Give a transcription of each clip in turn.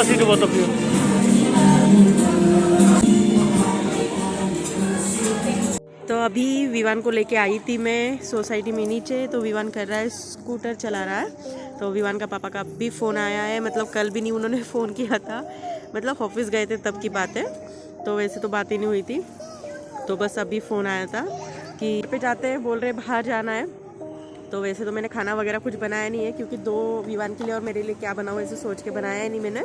मछली तो बहुत अपनी। तो अभी विवान को लेके आई थी मैं सोसाइटी में नीचे, तो विवान कर रहा है, स्कूटर चला रहा है। तो विवान का पापा का भी फ़ोन आया है, मतलब कल भी नहीं उन्होंने फ़ोन किया था, मतलब ऑफिस गए थे तब की बात है, तो वैसे तो बात ही नहीं हुई थी। तो बस अभी फ़ोन आया था कि पे जाते हैं, बोल रहे बाहर जाना है। तो वैसे तो मैंने खाना वगैरह कुछ बनाया नहीं है, क्योंकि दो विवान के लिए और मेरे लिए क्या बनाऊँ ऐसे सोच के बनाया ही नहीं मैंने।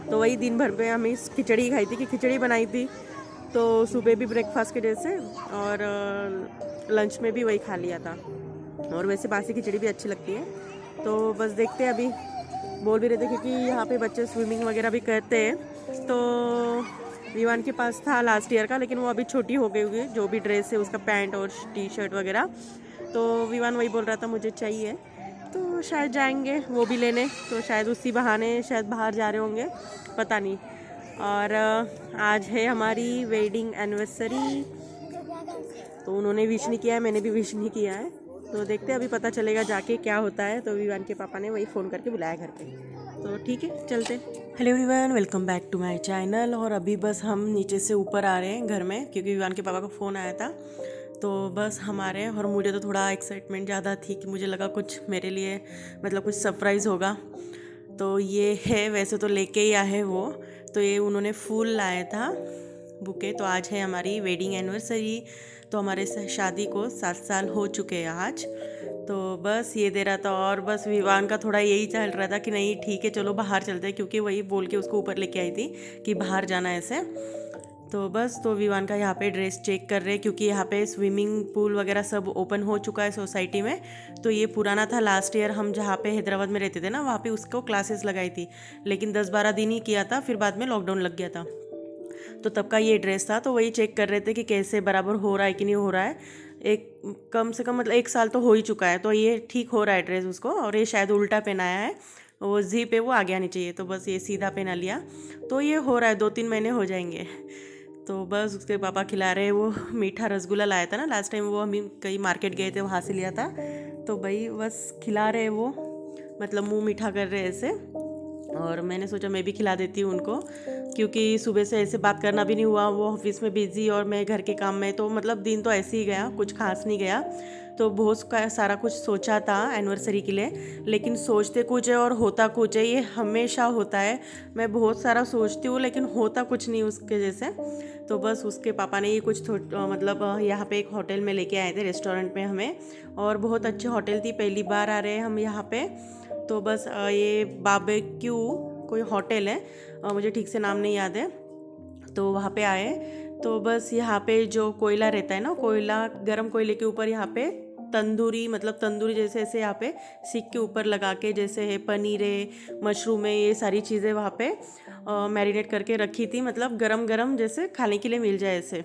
तो वही दिन भर पे हमें खिचड़ी खाई थी, कि खिचड़ी बनाई थी, तो सुबह भी ब्रेकफास्ट के जैसे और लंच में भी वही खा लिया था। और वैसे बासी खिचड़ी भी अच्छी लगती है। तो बस देखते हैं अभी, बोल भी रहे थे क्योंकि यहाँ पे बच्चे स्विमिंग वगैरह भी करते हैं। तो विवान के पास था लास्ट ईयर का, लेकिन वो अभी छोटी हो गई हुई है, जो भी ड्रेस है उसका पैंट और टी शर्ट वगैरह। तो विवान वही बोल रहा था मुझे चाहिए, तो शायद जाएंगे वो भी लेने, तो शायद उसी बहाने शायद बाहर जा रहे होंगे, पता नहीं। और आज है हमारी वेडिंग एनिवर्सरी, तो उन्होंने विश नहीं किया है, मैंने भी विश नहीं किया है। तो देखते हैं अभी पता चलेगा जाके क्या होता है। तो विवान के पापा ने वही फ़ोन करके बुलाया घर पे, तो ठीक है चलते। Hello everyone, welcome back to my channel. और अभी बस हम नीचे से ऊपर आ रहे हैं घर में, क्योंकि विवान के पापा का फ़ोन आया था। तो बस हमारे, और मुझे तो थोड़ा एक्साइटमेंट ज़्यादा थी कि मुझे लगा कुछ मेरे लिए मतलब कुछ सरप्राइज़ होगा। तो ये है, वैसे तो लेके ही आए वो, तो ये उन्होंने फूल लाया था, बुके। तो आज है हमारी वेडिंग एनिवर्सरी, तो हमारे शादी को 7 साल हो चुके हैं आज। तो बस ये दे रहा था, और बस विवान का थोड़ा यही चल रहा था कि नहीं ठीक है चलो बाहर चलते हैं, क्योंकि वही बोल के उसको ऊपर लेके आई थी कि बाहर जाना है ऐसे। तो बस, तो विवान का यहाँ पे ड्रेस चेक कर रहे हैं, क्योंकि यहाँ पे स्विमिंग पूल वगैरह सब ओपन हो चुका है सोसाइटी में। तो ये पुराना था, लास्ट ईयर हम जहाँ पे हैदराबाद में रहते थे ना, वहाँ पे उसको क्लासेस लगाई थी, लेकिन 10-12 दिन ही किया था, फिर बाद में लॉकडाउन लग गया था। तो तब का ये ड्रेस था, तो वही चेक कर रहे थे कि कैसे बराबर हो रहा है कि नहीं हो रहा है। एक कम से कम मतलब 1 साल तो हो ही चुका है, तो ये ठीक हो रहा है ड्रेस उसको। और ये शायद उल्टा पहनाया है, वो जिप है वो आगे आनी चाहिए, तो बस ये सीधा पहना लिया। तो ये हो रहा है, 2-3 महीने हो जाएंगे। तो बस उसके पापा खिला रहे हैं, वो मीठा रसगुल्ला लाया था ना लास्ट टाइम, वो हम कहीं मार्केट गए थे वहाँ से लिया था। तो भाई बस खिला रहे वो, मतलब मुंह मीठा कर रहे ऐसे। और मैंने सोचा मैं भी खिला देती हूँ उनको, क्योंकि सुबह से ऐसे बात करना भी नहीं हुआ, वो ऑफिस में बिज़ी और मैं घर के काम में, तो मतलब दिन तो ऐसे ही गया, कुछ खास नहीं गया। तो बहुत सारा कुछ सोचा था एनिवर्सरी के लिए, लेकिन सोचते कुछ है और होता कुछ है, ये हमेशा होता है। मैं बहुत सारा सोचती हूँ लेकिन होता कुछ नहीं उसके जैसे। तो बस उसके पापा ने ये कुछ मतलब यहाँ पे एक होटल में लेके आए थे, रेस्टोरेंट में हमें, और बहुत अच्छी होटल थी, पहली बार आ रहे हैं हम यहाँ पे। तो बस ये बारबेक्यू कोई होटल है, मुझे ठीक से नाम नहीं याद है। तो वहाँ पे आए, तो बस यहाँ पे जो कोयला रहता है ना, कोयला, गरम कोयले के ऊपर यहाँ पे तंदूरी, मतलब तंदूरी जैसे ऐसे यहाँ पे सीख के ऊपर लगा के, जैसे है पनीर है, मशरूम है, ये सारी चीज़ें वहाँ पे मैरिनेट करके रखी थी, मतलब गरम गरम जैसे खाने के लिए मिल जाए ऐसे।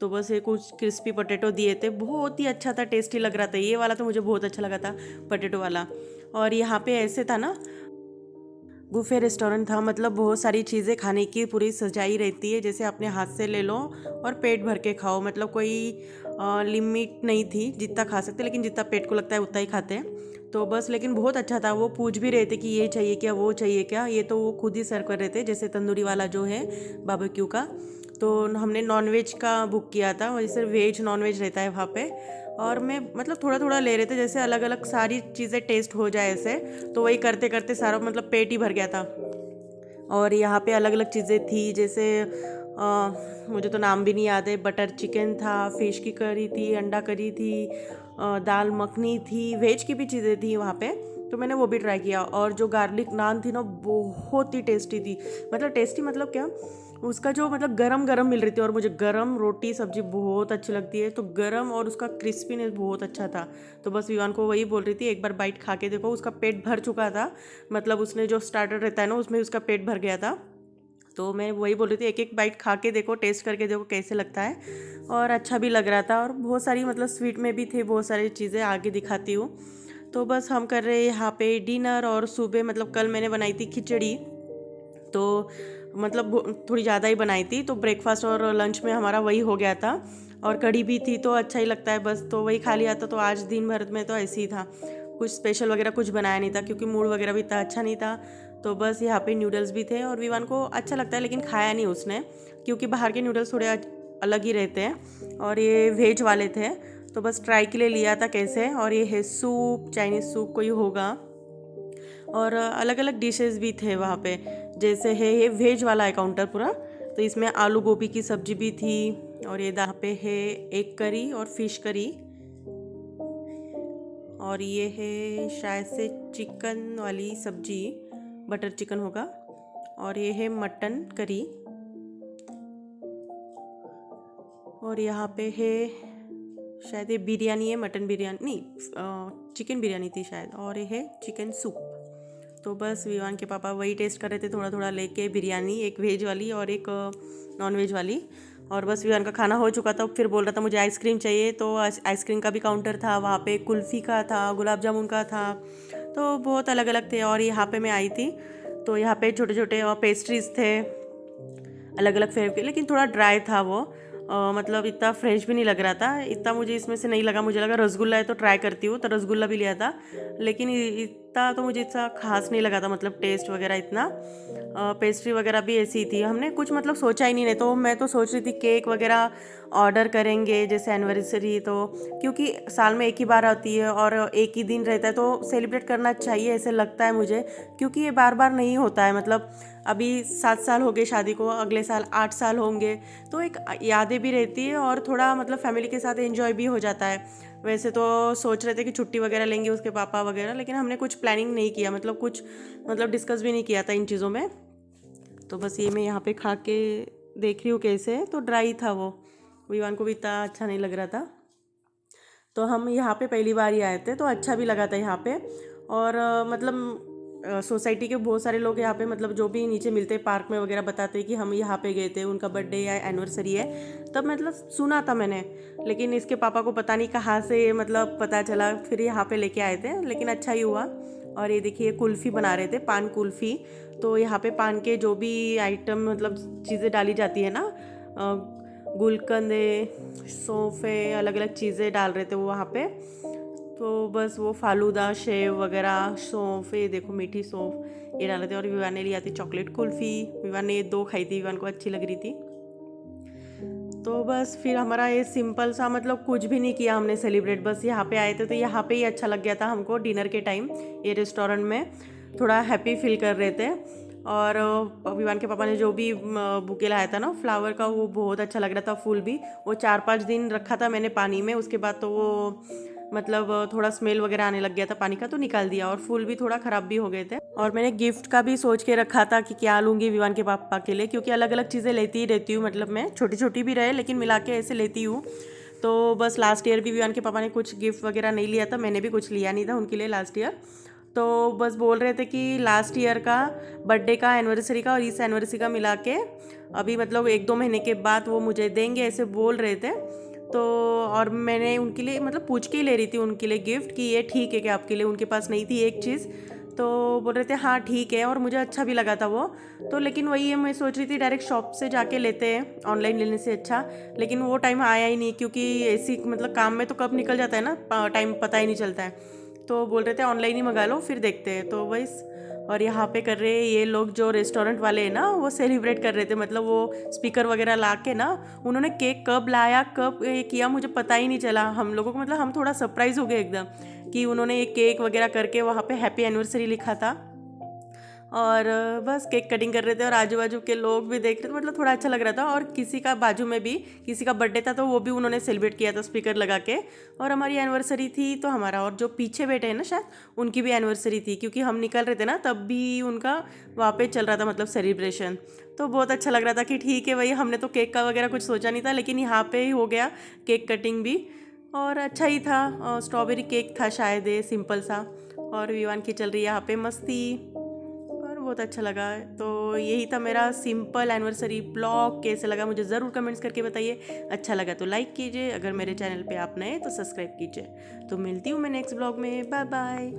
तो बस ये कुछ क्रिस्पी पोटैटो दिए थे, बहुत ही अच्छा था, टेस्टी लग रहा था, ये वाला तो मुझे बहुत अच्छा लगा था, पोटैटो वाला। और यहाँ पे ऐसे था ना, बुफे रेस्टोरेंट था, मतलब बहुत सारी चीज़ें खाने की पूरी सजाई रहती है, जैसे अपने हाथ से ले लो और पेट भर के खाओ, मतलब कोई लिमिट नहीं थी, जितना खा सकते, लेकिन जितना पेट को लगता है उतना ही खाते हैं। तो बस, लेकिन बहुत अच्छा था। वो पूछ भी रहे थे कि ये चाहिए क्या, वो चाहिए क्या, ये तो वो खुद ही सर्व कर रहे थे, जैसे तंदूरी वाला जो है बारबेक्यू का। तो हमने नॉनवेज का बुक किया था, वैसे वेज नॉनवेज रहता है वहाँ पे। और मैं मतलब थोड़ा थोड़ा ले रहे थे, जैसे अलग अलग सारी चीज़ें टेस्ट हो जाए ऐसे। तो वही करते करते सारा मतलब पेट ही भर गया था। और यहाँ पे अलग अलग चीज़ें थी, जैसे मुझे तो नाम भी नहीं याद है, बटर चिकन था, फिश की करी थी, अंडा करी थी, दाल मखनी थी, वेज की भी चीज़ें थी वहाँ पे। तो मैंने वो भी ट्राई किया। और जो गार्लिक नान थी ना, बहुत ही टेस्टी थी, मतलब टेस्टी मतलब क्या, उसका जो मतलब गरम गरम मिल रही थी, और मुझे गरम रोटी सब्जी बहुत अच्छी लगती है, तो गरम और उसका क्रिस्पीनेस बहुत अच्छा था। तो बस विवान को वही बोल रही थी, एक बार बाइट खा के देखो, उसका पेट भर चुका था, मतलब उसने जो स्टार्टर रहता है ना उसमें उसका पेट भर गया था। तो मैं वही बोल रही थी, एक एक बाइट खा के देखो, टेस्ट करके देखो कैसे लगता है। और अच्छा भी लग रहा था, और बहुत सारी मतलब स्वीट में भी थे, बहुत सारी चीज़ें आगे दिखाती हूँ। तो बस हम कर रहे हैं यहाँ पे डिनर। और सुबह मतलब कल मैंने बनाई थी खिचड़ी, तो मतलब थोड़ी ज़्यादा ही बनाई थी, तो ब्रेकफास्ट और लंच में हमारा वही हो गया था। और कढ़ी भी थी, तो अच्छा ही लगता है, बस तो वही खा लिया था। तो आज दिन भर में तो ऐसे ही था, कुछ स्पेशल वगैरह कुछ बनाया नहीं था, क्योंकि मूड वगैरह भी इतना अच्छा नहीं था। तो बस यहाँ पे नूडल्स भी थे और विवान को अच्छा लगता है लेकिन खाया नहीं उसने, क्योंकि बाहर के नूडल्स थोड़े अलग ही रहते हैं और ये वेज वाले थे। तो बस ट्राई के लिए लिया था कैसे। और ये है सूप, चाइनीज़ सूप कोई होगा, और अलग अलग डिशेस भी थे वहाँ पे। जैसे है ये वेज वाला है काउंटर पूरा, तो इसमें आलू गोभी की सब्जी भी थी। और ये यहाँ पे है एग करी और फिश करी, और ये है शायद से चिकन वाली सब्जी, बटर चिकन होगा। और ये है मटन करी, और यहाँ पे है शायद ये बिरयानी है, मटन बिरयानी नहीं, चिकन बिरयानी थी शायद। और ये है चिकन सूप। तो बस विवान के पापा वही टेस्ट कर रहे थे थोड़ा थोड़ा लेके, बिरयानी एक वेज वाली और एक नॉन वेज वाली। और बस विवान का खाना हो चुका था, फिर बोल रहा था मुझे आइसक्रीम चाहिए। तो आइसक्रीम का भी काउंटर था वहाँ पे, कुल्फ़ी का था, गुलाब जामुन का था, तो बहुत अलग अलग थे। और यहाँ पे मैं आई थी तो यहाँ पे छोटे छोटे पेस्ट्रीज थे अलग अलग फ्लेवर के, लेकिन थोड़ा ड्राई था वो, मतलब इतना फ्रेश भी नहीं लग रहा था। इतना मुझे इसमें से नहीं लगा, मुझे लगा रसगुल्ला है तो ट्राई करती हूँ, तो रसगुल्ला भी लिया था। लेकिन इतना तो मुझे इतना खास नहीं लगा था, मतलब टेस्ट वगैरह इतना। पेस्ट्री वगैरह भी ऐसी ही थी, हमने कुछ मतलब सोचा ही नहीं तो मैं तो सोच रही थी केक वगैरह ऑर्डर करेंगे जैसे एनिवर्सरी, तो क्योंकि साल में एक ही बार आती है और एक ही दिन रहता है तो सेलिब्रेट करना चाहिए ऐसे लगता है मुझे, क्योंकि ये बार बार नहीं होता है। मतलब अभी 7 साल हो गए शादी को, अगले साल 8 साल होंगे, तो एक यादें भी रहती है और थोड़ा मतलब फैमिली के साथ एंजॉय भी हो जाता है। वैसे तो सोच रहे थे कि छुट्टी वगैरह लेंगे उसके पापा वगैरह, लेकिन हमने कुछ प्लानिंग नहीं किया, मतलब कुछ मतलब डिस्कस भी नहीं किया था इन चीज़ों में। तो बस ये मैं यहाँ पे खा के देख रही हूँ कैसे है, तो ड्राई था वो, विवान को भी इतना अच्छा नहीं लग रहा था। तो हम यहाँ पे पहली बार ही आए थे तो अच्छा भी लगा था यहाँ पे। और मतलब सोसाइटी के बहुत सारे लोग यहाँ पे, मतलब जो भी नीचे मिलते हैं पार्क में वगैरह, बताते हैं कि हम यहाँ पे गए थे, उनका बर्थडे या एनिवर्सरी है। तब मतलब सुना था मैंने, लेकिन इसके पापा को पता नहीं कहाँ से मतलब पता चला, फिर यहाँ पे लेके आए थे, लेकिन अच्छा ही हुआ। और ये देखिए कुल्फ़ी बना रहे थे, पान कुल्फ़ी। तो यहाँ पे पान के जो भी आइटम मतलब चीज़ें डाली जाती है ना, गुलकंदे, सौंफे, अलग अलग चीज़ें डाल रहे थे वो वहाँ पे। तो बस वो फालूदा, शेव वगैरह, सौंफ, ये देखो मीठी सौंफ ये डाले थे। और विवान ने लिया थी चॉकलेट कुल्फ़ी, विवान ने ये 2 खाई थी, विवान को अच्छी लग रही थी। तो बस फिर हमारा ये सिंपल सा, मतलब कुछ भी नहीं किया हमने सेलिब्रेट, बस यहाँ पे आए थे तो यहाँ पे ही अच्छा लग गया था हमको डिनर के टाइम। ये रेस्टोरेंट में थोड़ा हैप्पी फील कर रहे थे। और विवान के पापा ने जो भी बुके लाया था ना फ्लावर का, वो बहुत अच्छा लग रहा था। फूल भी वो 4-5 दिन रखा था मैंने पानी में, उसके बाद तो वो मतलब थोड़ा स्मेल वगैरह आने लग गया था पानी का, तो निकाल दिया। और फूल भी थोड़ा ख़राब भी हो गए थे। और मैंने गिफ्ट का भी सोच के रखा था कि क्या लूँगी विवान के पापा के लिए, क्योंकि अलग अलग चीज़ें लेती ही रहती हूँ, मतलब मैं छोटी छोटी भी रहे लेकिन मिला के ऐसे लेती हूँ। तो बस लास्ट ईयर भी विवान के पापा ने कुछ गिफ्ट वगैरह नहीं लिया था, मैंने भी कुछ लिया नहीं था उनके लिए लास्ट ईयर। तो बस बोल रहे थे कि लास्ट ईयर का बर्थडे का, एनिवर्सरी का और इस एनिवर्सरी का मिला के अभी मतलब 1-2 महीने के बाद वो मुझे देंगे, ऐसे बोल रहे थे। तो और मैंने उनके लिए मतलब पूछ के ही ले रही थी उनके लिए गिफ्ट कि ये ठीक है कि आपके लिए, उनके पास नहीं थी एक चीज़। तो बोल रहे थे हाँ ठीक है, और मुझे अच्छा भी लगा था वो। तो लेकिन वही है, मैं सोच रही थी डायरेक्ट शॉप से जाके लेते हैं ऑनलाइन लेने से अच्छा, लेकिन वो टाइम आया ही नहीं, क्योंकि ऐसी मतलब काम में तो कब निकल जाता है ना टाइम, पता ही नहीं चलता है। तो बोल रहे थे ऑनलाइन ही मंगा लो फिर देखते हैं, तो वही। और यहाँ पे कर रहे हैं ये लोग जो रेस्टोरेंट वाले हैं ना, वो सेलिब्रेट कर रहे थे, मतलब वो स्पीकर वगैरह ला के ना, उन्होंने केक कब लाया कब ये किया मुझे पता ही नहीं चला हम लोगों को, मतलब हम थोड़ा सरप्राइज हो गए एकदम कि उन्होंने एक केक वगैरह करके वहाँ पे हैप्पी एनिवर्सरी लिखा था। और बस केक कटिंग कर रहे थे और आजू बाजू के लोग भी देख रहे थे, मतलब थोड़ा अच्छा लग रहा था। और किसी का बाजू में भी किसी का बर्थडे था तो वो भी उन्होंने सेलिब्रेट किया था स्पीकर लगा के। और हमारी एनिवर्सरी थी तो हमारा, और जो पीछे बैठे हैं ना शायद उनकी भी एनिवर्सरी थी, क्योंकि हम निकल रहे थे ना तब भी उनका वहाँ पे चल रहा था मतलब सेलिब्रेशन। तो बहुत अच्छा लग रहा था कि ठीक है भाई, हमने तो केक का वगैरह कुछ सोचा नहीं था, लेकिन यहाँ पे ही हो गया केक कटिंग भी, और अच्छा ही था। स्ट्रॉबेरी केक था शायद, ये सिंपल सा। और विवान की चल रही है यहाँ पे मस्ती, और बहुत अच्छा लगा। तो यही था मेरा सिंपल एनिवर्सरी ब्लॉग। कैसे लगा मुझे ज़रूर कमेंट्स करके बताइए। अच्छा लगा तो लाइक कीजिए, अगर मेरे चैनल पे आप नए तो सब्सक्राइब कीजिए। तो मिलती हूँ मैं नेक्स्ट ब्लॉग में, बाय बाय।